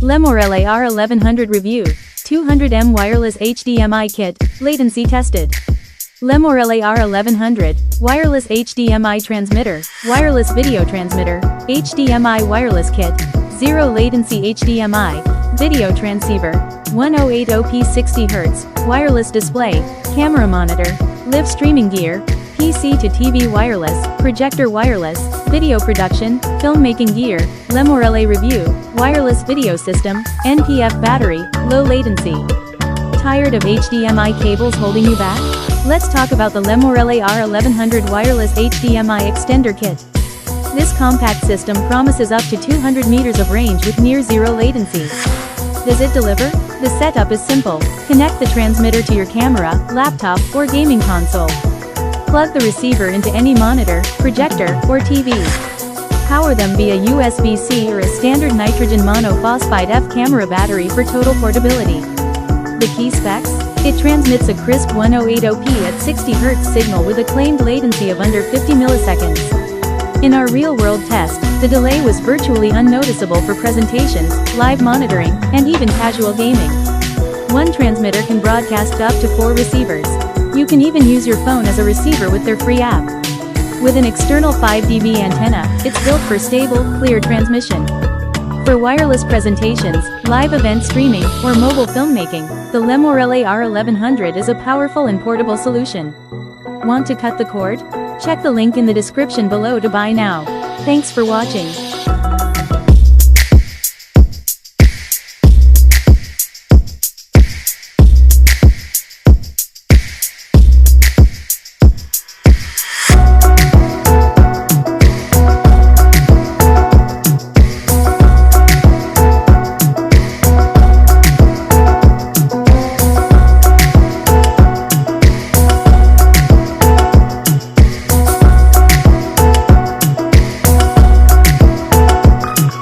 Lemorele R1100 Review. 200M Wireless HDMI Kit, Latency Tested. Lemorele R1100, Wireless HDMI Transmitter, Wireless Video Transmitter, HDMI Wireless Kit, Zero Latency HDMI, Video Transceiver, 1080p 60Hz, Wireless Display, Camera Monitor, Live Streaming Gear, PC to TV Wireless, Projector Wireless, Video Production, Filmmaking Gear, Lemorele Review, Wireless Video System, NPF Battery, Low Latency. Tired of HDMI cables holding you back? Let's talk about the Lemorele R1100 Wireless HDMI Extender Kit. This compact system promises up to 200 meters of range with near zero latency. Does it deliver? The setup is simple. Connect the transmitter to your camera, laptop, or gaming console. Plug the receiver into any monitor, projector, or TV. Power them via USB-C or a standard nitrogen monophosphide F camera battery for total portability. The key specs? It transmits a crisp 1080p at 60Hz signal with a claimed latency of under 50 milliseconds. In our real-world test, the delay was virtually unnoticeable for presentations, live monitoring, and even casual gaming. One transmitter can broadcast up to 4 receivers. You can even use your phone as a receiver with their free app. With an external 5 dB antenna, it's built for stable, clear transmission. For wireless presentations, live event streaming, or mobile filmmaking, the Lemorele R1100 is a powerful and portable solution. Want to cut the cord? Check the link in the description below to buy now. Thanks for watching.